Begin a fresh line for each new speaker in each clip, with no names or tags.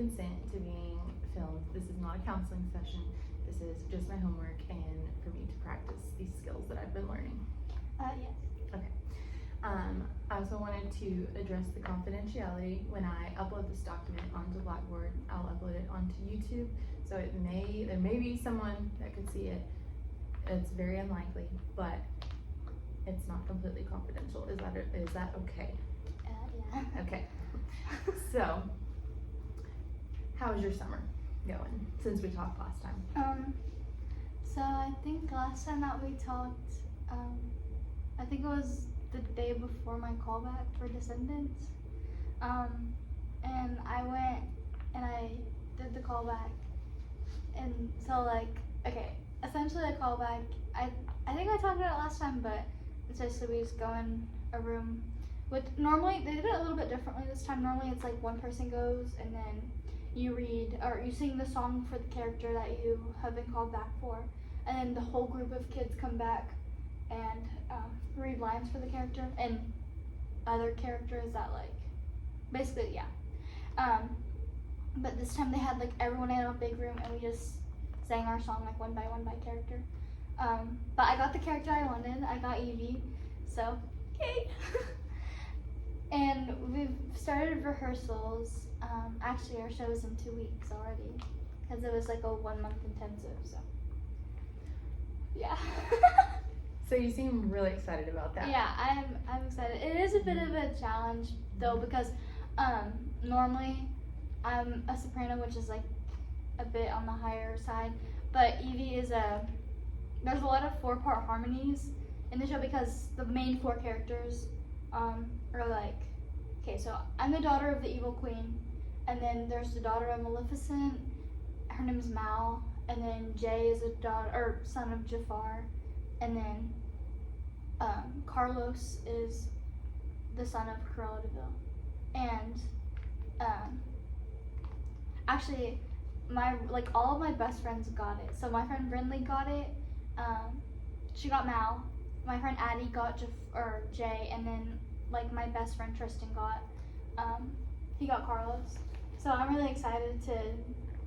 consent to being filmed. This is not a counseling session. This is just my homework and for me to practice these skills that I've been learning.
Yes.
Okay. I also wanted to address the confidentiality. When I upload this document onto Blackboard, I'll upload it onto YouTube. So there may be someone that could see it. It's very unlikely, but it's not completely confidential. Is that okay?
Yeah.
Okay. So, how is your summer going since we talked last time?
So I think last time that we talked, I think it was the day before my callback for Descendants. And I went and I did the callback. And so essentially a callback, I think I talked about it last time, but it's basically we just go in a room with, normally they did it a little bit differently this time. Normally it's like one person goes and then you read or you sing the song for the character that you have been called back for, and then the whole group of kids come back and read lines for the character and other characters that basically but this time they had everyone in a big room and we just sang our song one by character. But I got the character I wanted. I got Evie, so yay. And we've started rehearsals. Actually our show is in 2 weeks already because it was a 1 month intensive, so yeah.
So you seem really excited about that.
Yeah, I'm excited. It is a bit of a challenge though because normally I'm a soprano, which is a bit on the higher side, but Evie is there's a lot of 4-part harmonies in the show because the main 4 characters are okay, so I'm the daughter of the evil queen, and then there's the daughter of Maleficent, her name is Mal, and then Jay is a son of Jafar, and then Carlos is the son of Cruella de Vil. And actually all of my best friends got it. So my friend Brindley got it, she got Mal, my friend Addie got Jay, and then my best friend Tristan got he got Carlos. So I'm really excited to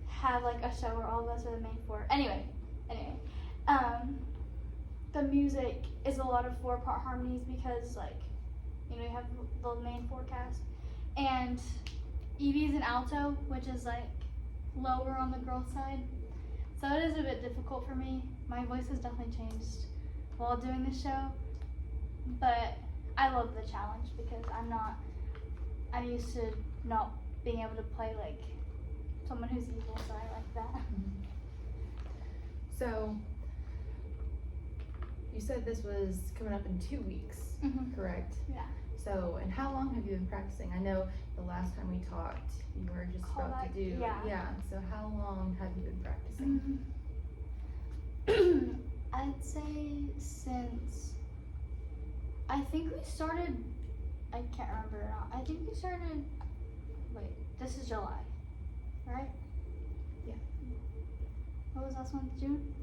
have a show where all of us are the main 4. Anyway, the music is a lot of 4-part harmonies because you have the main 4 cast, and Evie is an alto, which is lower on the girl side, so it is a bit difficult for me. My voice has definitely changed while doing the show, but I love the challenge because I'm used to not being able to play someone who's evil, so I like that.
Mm-hmm. So you said this was coming up in 2 weeks, correct?
Yeah.
So, and how long have you been practicing? I know the last time we talked, you were just about to do,
yeah.
So how long have you been practicing?
I'd say since, I think we started, I can't remember now. I think we started, this is July, right?
Yeah.
What was last month, June?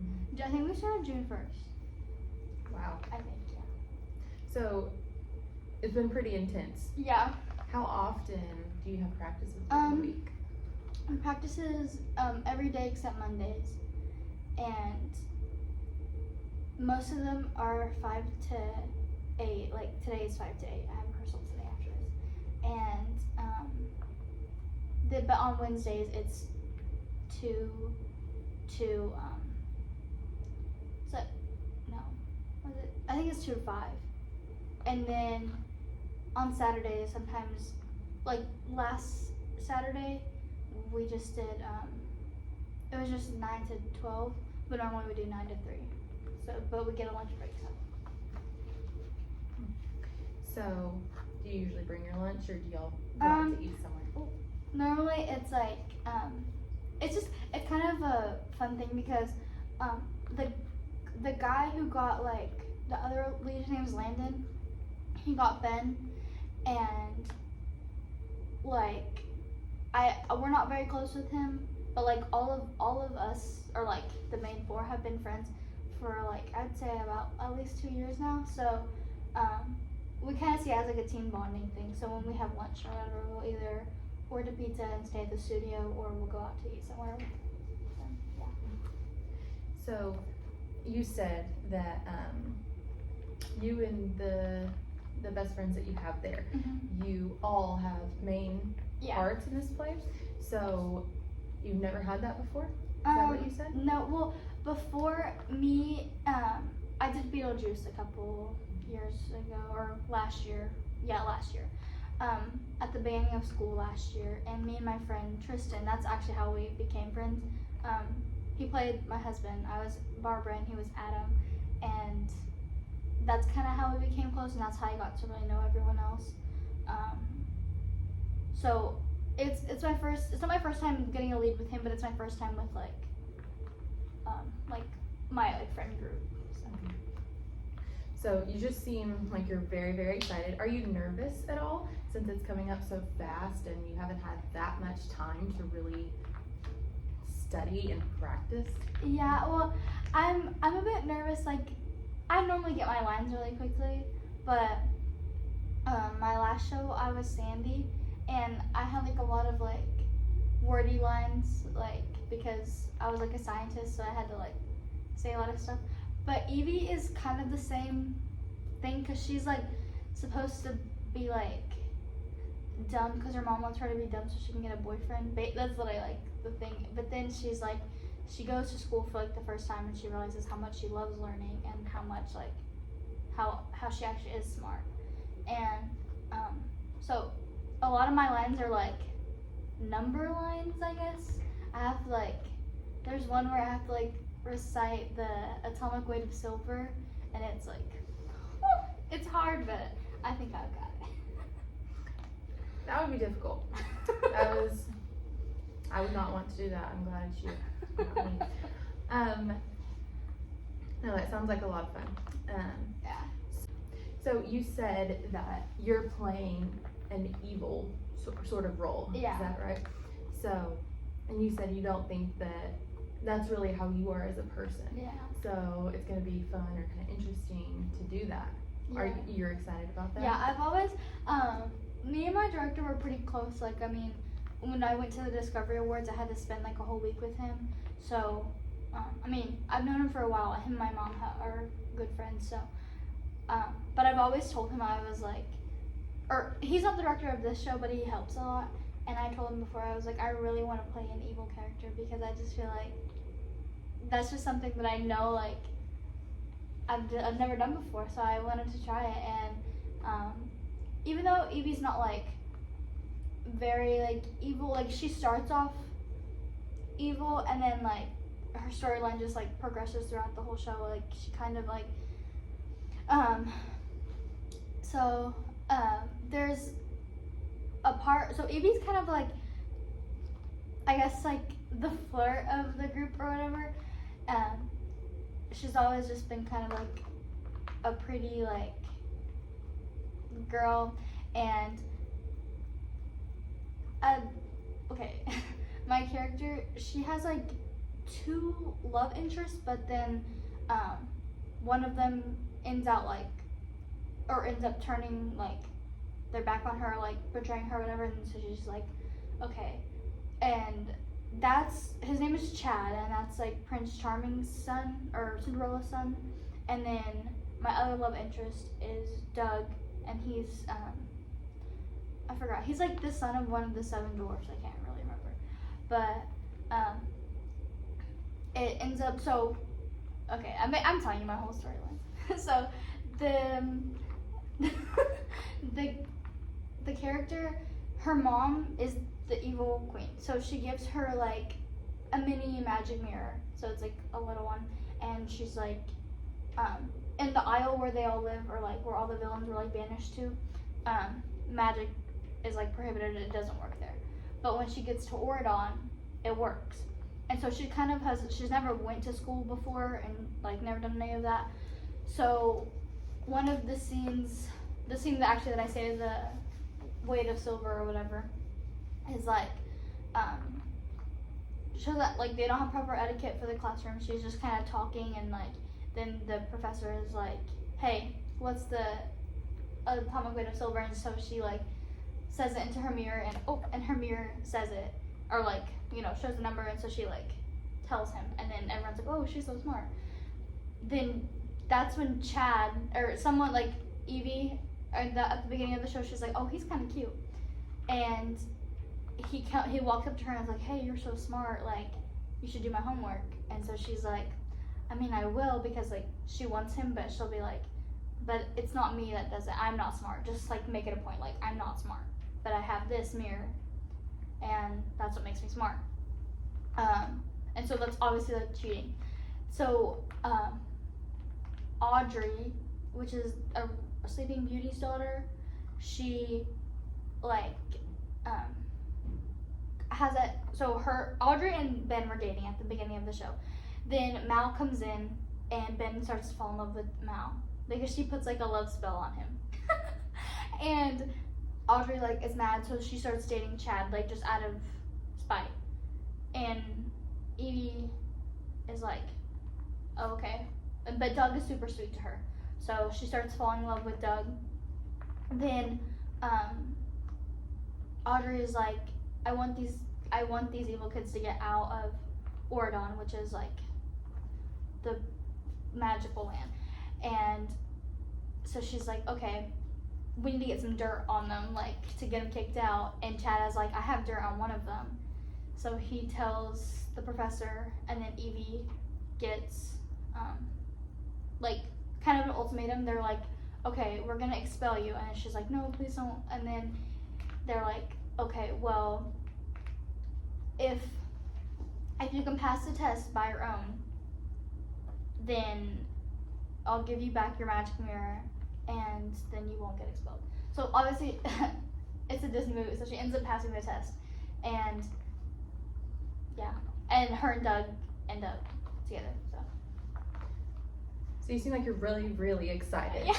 Mm-hmm.
I think we started June 1st.
Wow.
I think, yeah.
So, it's been pretty intense.
Yeah.
How often do you have practices during the week?
Practices every day except Mondays, and most of them are 5 to 8. Today is 5 to 8. I have rehearsal today after this, and but on Wednesdays it's 2 to I think it's 2 to 5, and then on Saturdays sometimes, last Saturday we just did it was just 9 to 12, but normally we do 9 to 3. So, but we get a lunch break.
So, do you usually bring your lunch, or do y'all go out to eat somewhere?
Normally it's it's kind of a fun thing because the guy who got the other lead, his name is Landon. He got Ben, and we're not very close with him, but all of us, or the main 4, have been friends for I'd say about at least 2 years now. So we kind of see it as a team bonding thing. So when we have lunch or whatever, we'll either order pizza and stay at the studio, or we'll go out to eat somewhere with them. Yeah.
So, you said that you and the best friends that you have there, you all have main
Yeah.
parts in this play. So, you've never had that before? Is that what you said?
No, well, before me, I did Beetlejuice a couple years ago, or last year. Yeah, last year. At the beginning of school last year, and me and my friend Tristan, that's actually how we became friends. He played my husband, I was Barbara, and he was Adam, and that's kind of how we became close, and that's how I got to really know everyone else. So it's not my first time getting a lead with him, but it's my first time with like my friend group.
So you just seem like you're very, very excited. Are you nervous at all since it's coming up so fast and you haven't had that much time to really study and practice?
Yeah, well, I'm a bit nervous. Like, I normally get my lines really quickly, but my last show I was Sandy, and I had like a lot of like wordy lines, like because I was like a scientist, so I had to like say a lot of stuff. But Evie is kind of the same thing, because she's like supposed to be like dumb because her mom wants her to be dumb so she can get a boyfriend. That's literally like the thing. But then she's like, she goes to school for like the first time and she realizes how much she loves learning and how much like how she actually is smart. And so a lot of my lines are like number lines, I guess. I have to like, there's one where I have to like recite the atomic weight of silver, and it's like, it's hard, but I think I've got it.
That would be difficult. I would not want to do that. I'm glad it's you, not me. No, that sounds like a lot of fun.
Yeah.
So you said that you're playing an evil sort of role.
Yeah.
Is that right? So, and you said you don't think that that's really how you are as a person.
Yeah.
So it's gonna be fun or kind of interesting to do that.
Yeah.
Are you excited about that?
Yeah, I've always, me and my director were pretty close. Like, I mean, when I went to the Discovery Awards, I had to spend like a whole week with him. So, I mean, I've known him for a while. Him and my mom are good friends. So, but I've always told him I was like, or he's not the director of this show, but he helps a lot. And I told him before, I was like, I really want to play an evil character because I just feel like that's just something that I know, like, I've never done before, so I wanted to try it. And even though Evie's not like very like evil, like she starts off evil and then like her storyline just like progresses throughout the whole show. Like she kind of like there's a part, so Evie's kind of like, I guess like the flirt of the group or whatever. She's always just been kind of like a pretty like girl, and okay, my character, she has like 2 love interests, but then one of them ends up turning like their back on her, like betraying her, whatever, and so she's like, okay. And his name is Chad, and that's like Prince Charming's son, or Cinderella's son. And then my other love interest is Doug, and he's I forgot, he's like the son of one of the 7 dwarfs. I can't really remember, but it ends up, so okay, I'm telling you my whole storyline. So the character, her mom is the evil queen, so she gives her like a mini magic mirror, so it's like a little one, and she's like in the isle where they all live, or like where all the villains were like banished to, magic is like prohibited, it doesn't work there. But when she gets to Oridon, it works. And so she kind of she's never went to school before and like never done any of that. So one of the scenes that I say is the weight of silver or whatever, is like show that like they don't have proper etiquette for the classroom. She's just kind of talking, and like then the professor is like, hey, what's the atomic weight of silver? And so she like says it into her mirror, and her mirror says it, or like, you know, shows the number, and so she like tells him, and then everyone's like, oh, she's so smart. Then that's when Chad, or someone like Evie, at the beginning of the show, she's like, oh, he's kind of cute, and he walks up to her and is like, hey, you're so smart, like, you should do my homework. And so she's like, I mean, I will, because like she wants him, but she'll be like, but it's not me that does it, I'm not smart, just like make it a point, like, I'm not smart, but I have this mirror, and that's what makes me smart. And so that's obviously like cheating. So Audrey, which is a Sleeping Beauty's daughter, she like has a, so Audrey and Ben were dating at the beginning of the show. Then Mal comes in and Ben starts to fall in love with Mal because she puts like a love spell on him. And Audrey like is mad, so she starts dating Chad, like just out of spite. And Evie is like, oh, okay. But Doug is super sweet to her, so she starts falling in love with Doug. Then Audrey is like, I want these evil kids to get out of Oridon, which is like the magical land. And so she's like, okay, we need to get some dirt on them, like, to get them kicked out. And Chad is like, I have dirt on one of them. So he tells the professor, and then Evie gets like kind of an ultimatum. They're like, okay, we're gonna expel you. And she's like, no, please don't. And then they're like, okay, well, if you can pass the test by your own, then I'll give you back your magic mirror, and then you won't get expelled. So obviously it's a Disney movie, so she ends up passing the test, and yeah, and her and Doug end up together.
So you seem like you're really, really excited.
Yeah.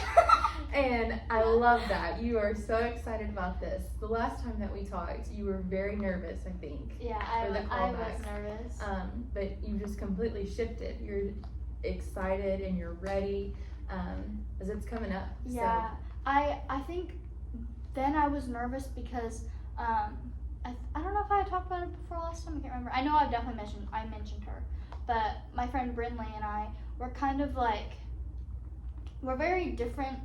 And I love that. You are so excited about this. The last time that we talked, you were very nervous, I think.
Yeah, I was nervous.
But you just completely shifted. You're excited and you're ready as it's coming up.
Yeah, so. I think then I was nervous because I don't know if I had talked about it before last time. I can't remember. I know I've definitely mentioned her, but my friend Brinley and I were kind of like, we're very different,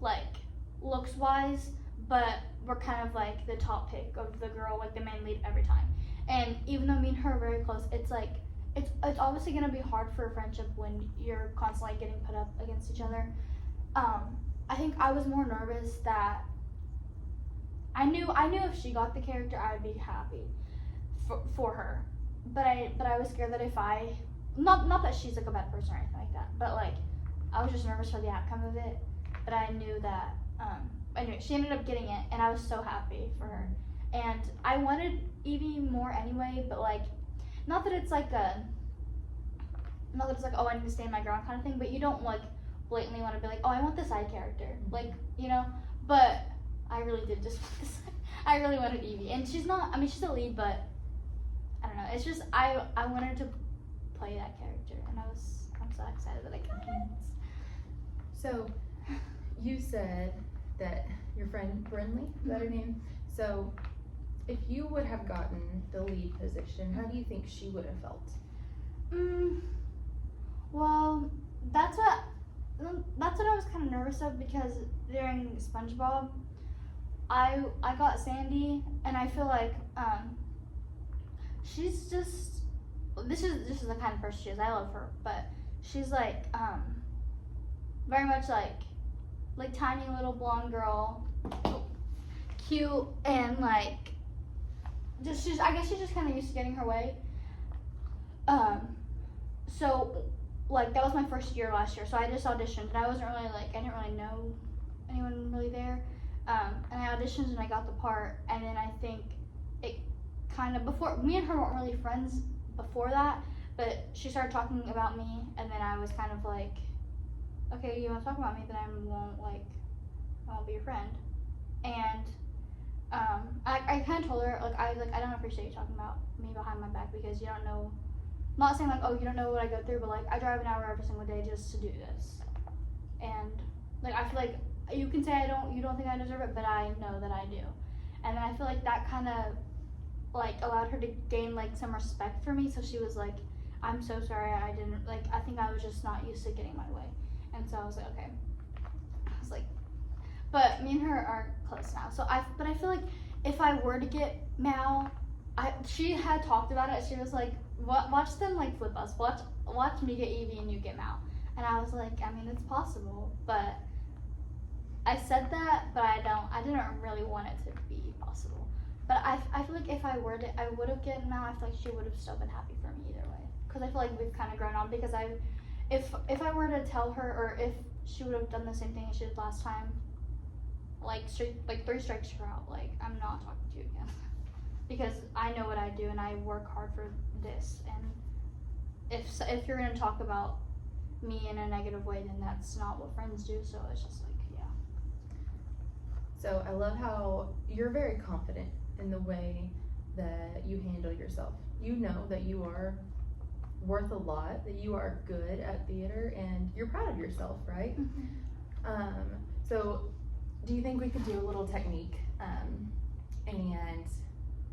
like looks wise, but we're kind of like the top pick of the girl, like the main lead every time. And even though me and her are very close, it's like it's obviously gonna be hard for a friendship when you're constantly getting put up against each other. I think I was more nervous that I knew if she got the character, I'd be happy for her, but I was scared that if I not that she's like a bad person or anything like that, but like I was just nervous for the outcome of it. But I knew that anyway, she ended up getting it, and I was so happy for her. And I wanted Evie more anyway, but like not that it's like oh, I need to stand my ground kind of thing, but you don't like blatantly want to be like, oh, I want the side character, like, you know. But I really did just want this. I really wanted Evie, and she's not, I mean, she's a lead, but I don't know, it's just I wanted to play that character, and I'm so excited that I can.
So you said that your friend Brinley, is that her name? So if you would have gotten the lead position, how do you think she would have felt?
Well, that's what I was kind of nervous of, because during SpongeBob, I got Sandy, and I feel like she's just, this is the kind of person she is. I love her, but she's like very much like tiny little blonde girl, cute, and like I guess she's just kind of used to getting her way. So like that was my first year last year, so I just auditioned, and I wasn't really I didn't really know anyone really there, and I auditioned and I got the part. And then I think it kind of, before, me and her weren't really friends before that, but she started talking about me, and then I was kind of like, okay, you want to talk about me, then I won't be your friend. And I kind of told her, I don't appreciate you talking about me behind my back, because you don't know, not saying oh, you don't know what I go through, but I drive an hour every single day just to do this. And I feel like you can say you don't think I deserve it, but I know that I do. And then I feel like that kind of like allowed her to gain like some respect for me. So she was like, I'm so sorry, I didn't, like, I think I was just not used to getting my way. And so I was like, okay. I was like, but me and her are close now. So but I feel like if I were to get Mal, she had talked about it. She was like, watch them like flip us. Watch me get Evie and you get Mal. And I was like, I mean, it's possible, but I said that, but I didn't really want it to be possible. But I feel like if I would have gotten Mal, I feel like she would have still been happy for me either way. Because I feel like we've kind of grown on, because if I were to tell her, or if she would have done the same thing as she did last time, like 3 strikes you're out, like, I'm not talking to you again. Because I know what I do and I work hard for this, and if you're gonna talk about me in a negative way, then that's not what friends do. So it's just like, yeah.
So I love how you're very confident in the way that you handle yourself. You know that you are worth a lot, that you are good at theater, and you're proud of yourself, right?
Mm-hmm.
So do you think we could do a little technique? And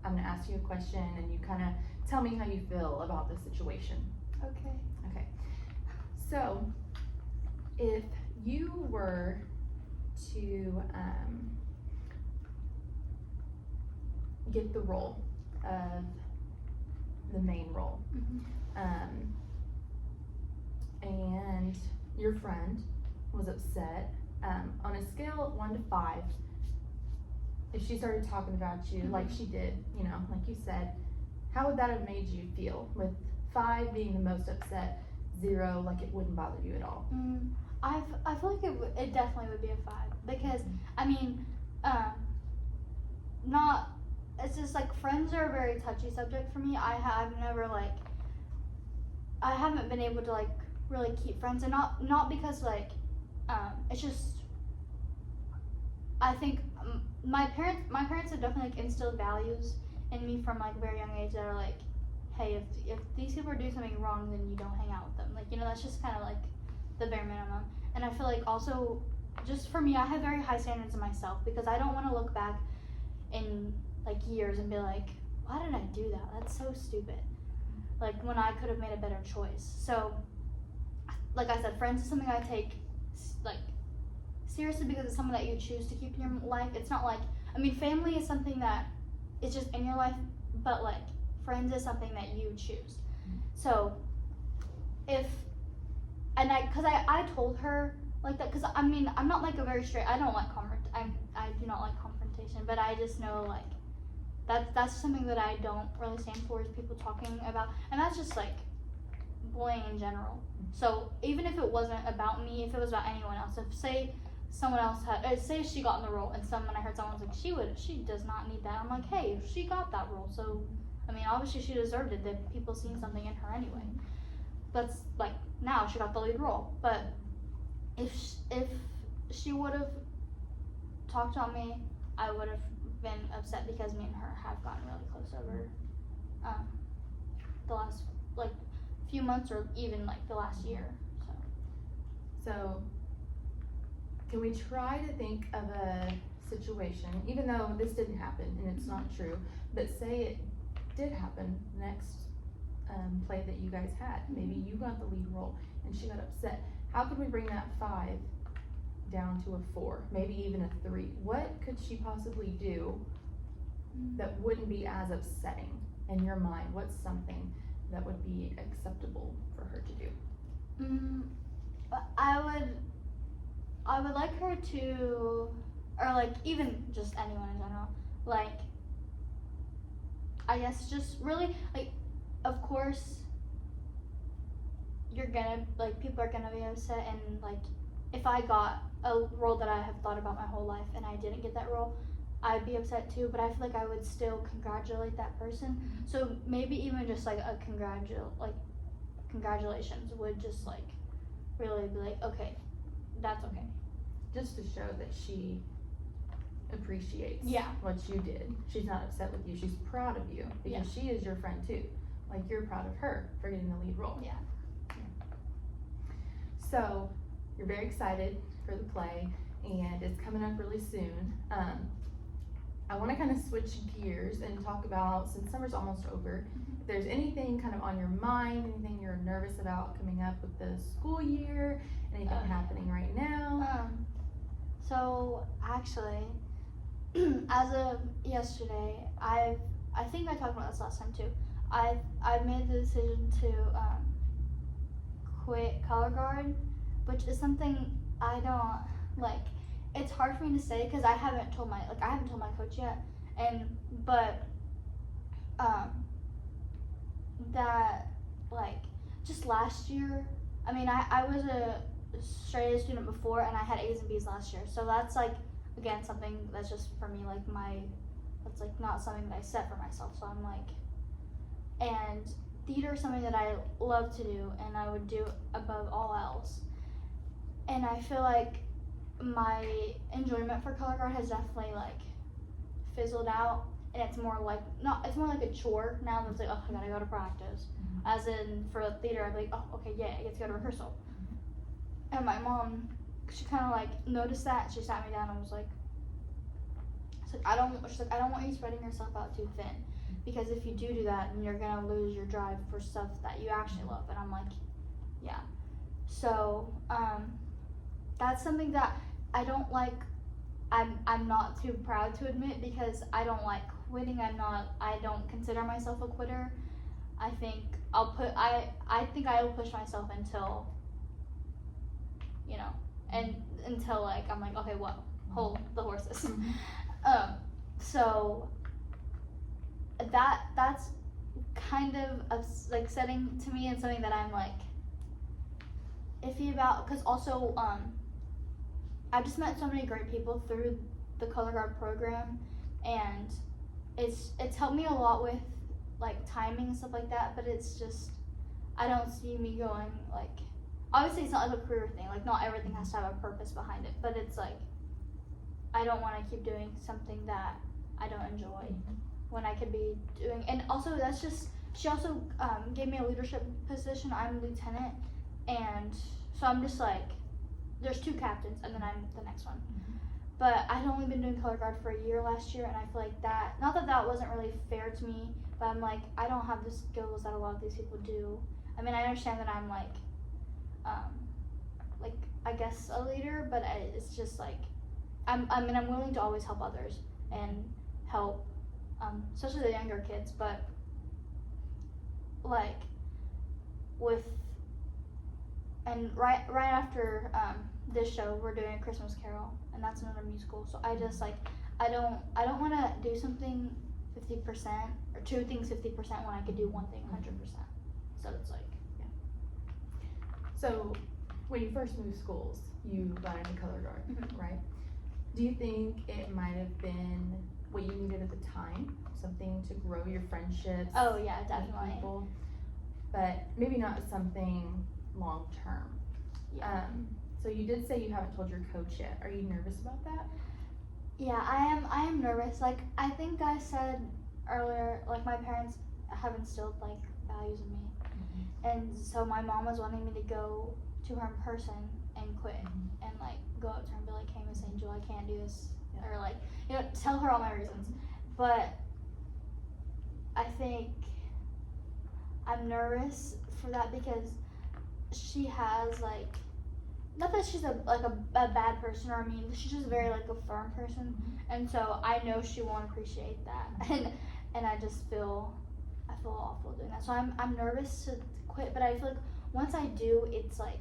I'm gonna ask you a question, and you kind of tell me how you feel about the situation.
Okay.
Okay. So if you were to get the role of the main role,
Mm-hmm.
And your friend was upset, on a scale of 1 to 5, if she started talking about you like she did, you know, like you said, how would that have made you feel, with 5 being the most upset, 0 like it wouldn't bother you at all?
I feel like it definitely would be a 5, because I mean, it's just like, friends are a very touchy subject for me. I haven't been able to like really keep friends, and not because like, it's just, I think my parents have definitely like instilled values in me from like a very young age that are like, hey, if these people are doing something wrong, then you don't hang out with them. Like, you know, that's just kind of like the bare minimum. And I feel like also, just for me, I have very high standards of myself, because I don't want to look back in like years and be like, why did I do that? That's so stupid. Like, when I could have made a better choice. So, like I said, friends is something I take like seriously, because it's someone that you choose to keep in your life. It's not like, I mean, family is something that is just in your life, but like friends is something that you choose. So because I told her like that, because I mean, I'm not like a very straight, I don't like I do not like confrontation, but I just know like that's something that I don't really stand for, is people talking about, and that's just like bullying in general. So even if it wasn't about me, if it was about anyone else, if say someone else say she got in the role, and I heard someone was like, she does not need that. I'm like, hey, she got that role, so I mean, obviously she deserved it. That people seen something in her anyway. That's like, now she got the lead role. But if she would have talked on me, I would have been upset, because me and her have gotten really close over the last like few months, or even like the last year.
So can we try to think of a situation, even though this didn't happen and it's not true, but say it did happen next play that you guys had. Maybe you got the lead role and she got upset. How could we bring that 5 down to a 4, maybe even a 3? What could she possibly do that wouldn't be as upsetting in your mind? What's something that would be acceptable for her to do?
I would like her to, or like even just anyone in general, like, I guess just really like, of course you're gonna, like, people are gonna be upset, and like, if I got a role that I have thought about my whole life and I didn't get that role, I'd be upset too, but I feel like I would still congratulate that person. So maybe even just like a congratulations would just like really be like, okay, that's okay.
Just to show that she appreciates
Yeah.
what you did. She's not upset with you, she's proud of you, because she is your friend too. Like, you're proud of her for getting the lead role.
Yeah.
So you're very excited for the play, and it's coming up really soon. I want to kind of switch gears and talk about, since summer's almost over, if there's anything kind of on your mind, anything you're nervous about coming up with the school year, anything happening right now.
So actually, as of yesterday, I think I talked about this last time too. I made the decision to quit color guard, which is something I don't like. It's hard for me to say because I haven't told my coach yet, but that like just last year. I mean, I was a straight A student before, and I had A's and B's last year, so that's like again something that's just for me like that's like not something that I set for myself. So I'm like, and theater is something that I love to do and I would do above all else. And I feel like my enjoyment for color guard has definitely like fizzled out, and it's more like a chore now. That's like, oh, I gotta go to practice. As in for theater, I'm like, oh, okay, yeah, I get to go to rehearsal. And my mom, she kind of like noticed that. She sat me down and was like, I don't want you spreading yourself out too thin, because if you do that, then you're gonna lose your drive for stuff that you actually love. And I'm like, yeah. So that's something that I don't like. I'm not too proud to admit, because I don't like quitting. I don't consider myself a quitter. I think I think I will push myself until, you know, and until like I'm like, okay, well, hold the horses. So that's kind of like setting to me, and something that I'm like iffy about, because also I just met so many great people through the color guard program, and it's helped me a lot with like timing and stuff like that. But it's just, I don't see me going like, obviously it's not like a career thing, like not everything has to have a purpose behind it, but it's like I don't want to keep doing something that I don't enjoy when I could be doing. And also that's just, she also gave me a leadership position. I'm a lieutenant, and so I'm just like, there's 2 captains and then I'm the next one. But I'd only been doing color guard for a year last year, and I feel like that, not that that wasn't really fair to me, but I'm like, I don't have the skills that a lot of these people do. I mean, I understand that I'm like I guess a leader, but it's just like, I'm willing to always help others and help, especially the younger kids, but like and right after this show, we're doing A Christmas Carol, and that's another musical. So I just like, I don't want to do something 50% or 2 things 50% when I could do one thing 100%. So it's like, yeah.
So when you first moved schools, you got into color guard, right? Do you think it might have been what you needed at the time, something to grow your friendships?
Oh yeah, definitely.
With people, but maybe not something long term.
Yeah.
So you did say you haven't told your coach yet. Are you nervous about that?
Yeah, I am nervous. Like, I think I said earlier, like my parents have instilled like values in me, and so my mom was wanting me to go to her in person and quit, and like go up to her and be like, hey, Miss Angel, I can't do this, or like, you know, tell her all my reasons. But I think I'm nervous for that because she has like, not that she's a bad person or mean, she's just very like a firm person, and so I know she won't appreciate that, and I just feel awful doing that. So I'm nervous to quit, but I feel like once I do, it's like,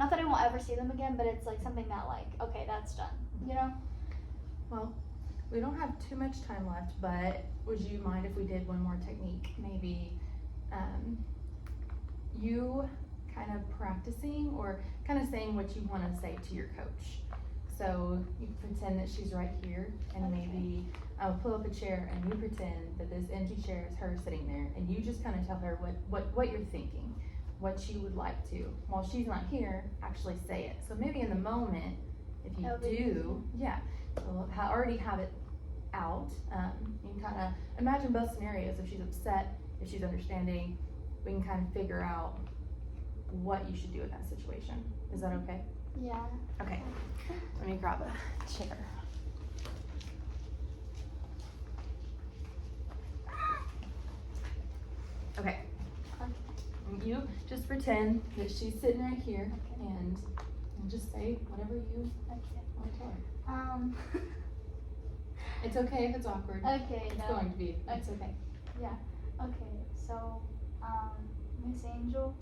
not that I won't ever see them again, but it's like something that like, okay, that's done, you know?
Well, we don't have too much time left, but would you mind if we did one more technique? Maybe you kind of practicing or kind of saying what you want to say to your coach. So you pretend that she's right here, and
okay.
Maybe I'll pull up a chair and you pretend that this empty chair is her sitting there, and you just kind of tell her what you're thinking, what you would like to, while she's not here, actually say it. So maybe in the moment, if you do, yeah, so already have it out. You can kind of imagine both scenarios. If she's upset, if she's understanding, we can kind of figure out what you should do in that situation. Is that okay?
Yeah.
Okay, let me grab a chair. Okay. You just pretend that she's sitting right here, and just say whatever you want to tell her. It's okay if it's awkward.
Okay,
It's
no.
going to be. It's okay.
Yeah. Okay. So, Miss Angel,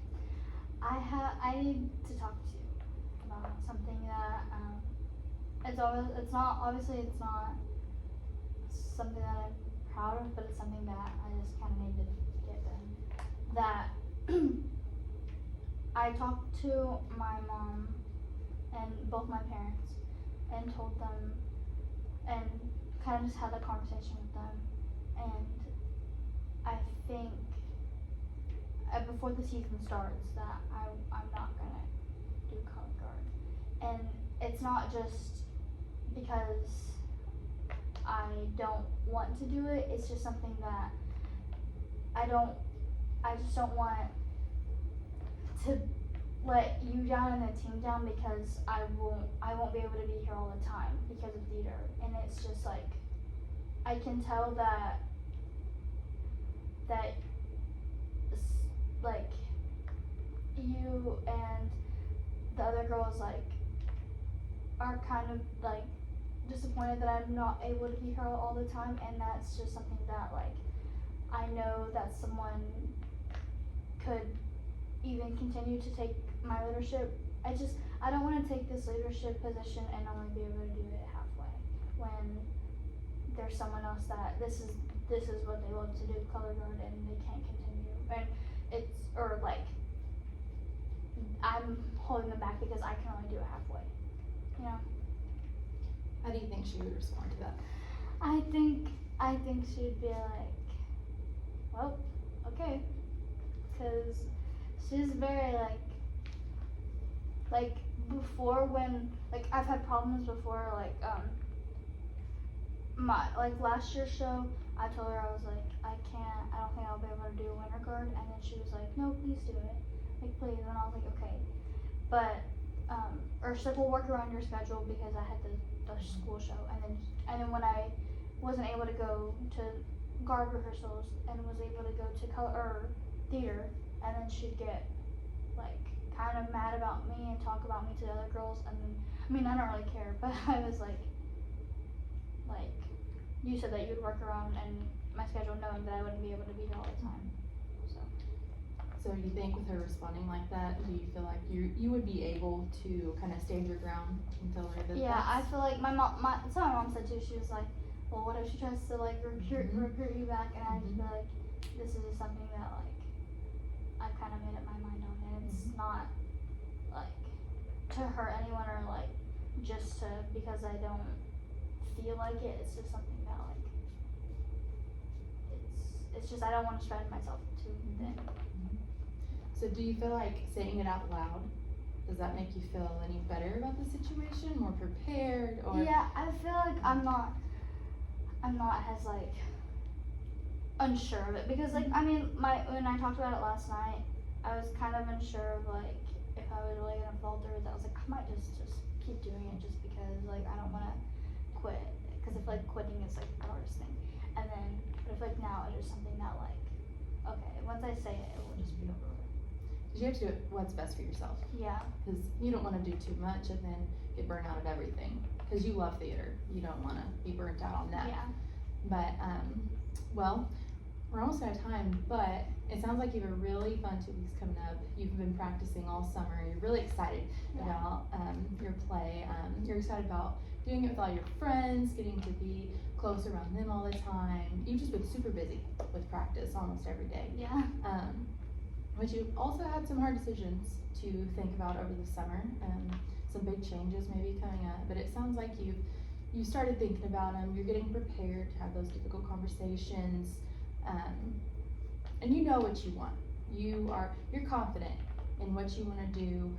I need to talk to you about something that it's not something that I'm proud of, but it's something that I just kind of need to get done. That I talked to my mom and both my parents and told them and kind of just had a conversation with them, and I think before the season starts that I'm not gonna do color guard, and it's not just because I don't want to do it. It's just something that I just don't want to let you down and the team down because I won't be able to be here all the time because of theater, and it's just like I can tell that like you and the other girls like are kind of like disappointed that I'm not able to be here all the time, and that's just something that like I know that someone could even continue to take my leadership. I don't want to take this leadership position and only be able to do it halfway when there's someone else that this is what they love to do, color guard, and they can't continue, and I'm holding them back because I can only do it halfway, you know.
How do you think she would respond to that?
I think she'd be like, well, okay, because she's very like before when like I've had problems before last year's show. I told her I was like I don't think I'll be able to do winter guard, and then she was like, no, please do it, like please, and I was like okay, but or she's like, we'll work around your schedule because I had the school show, and then when I wasn't able to go to guard rehearsals and was able to go to color or theater, and then she'd get like kind of mad about me and talk about me to the other girls, and then I mean I don't really care, but I was like you said that you would work around and my schedule knowing that I wouldn't be able to be here all the time.
So you think with her responding like that, do you feel like you would be able to kind of stand your ground and tell her that?
Yeah, I feel like my mom said too. She was like, well, what if she tries to like recruit you back, and I just be like, this is just something that like I've kind of made up my mind on, and it's not like to hurt anyone or like just to because I don't feel like it. It's just something that like it's just I don't want to stretch myself too thin.
So do you feel like saying it out loud, does that make you feel any better about the situation, more prepared, or?
Yeah, I feel like I'm not as like unsure of it because like I mean when I talked about it last night, I was kind of unsure of like if I was really gonna falter. That I was like I might just keep doing it just because like I don't want to quit, because I feel like quitting is like the hardest thing. And then but I feel like now it's just something that like okay, once I say it, it will just be over with.
You have to do what's best for yourself.
Yeah.
Because you don't want to do too much and then get burnt out of everything. Because you love theater, you don't want to be burnt out on that.
Yeah.
But well, we're almost out of time. But it sounds like you have a really fun 2 weeks coming up. You've been practicing all summer. You're really excited about your play. You're excited about doing it with all your friends, getting to be close around them all the time. You've just been super busy with practice almost every day.
Yeah.
But you also had some hard decisions to think about over the summer, some big changes maybe coming up, but it sounds like you started thinking about them, you're getting prepared to have those difficult conversations, and you know what you want. You're confident in what you want to do,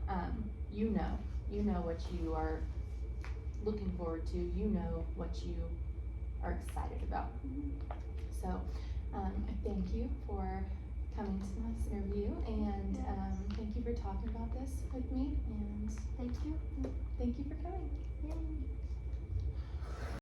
you know what you are looking forward to, you know what you are excited about. So I thank you for coming to this interview, and thank you for talking about this with me, and
Thank you.
thank you for coming.
Yay.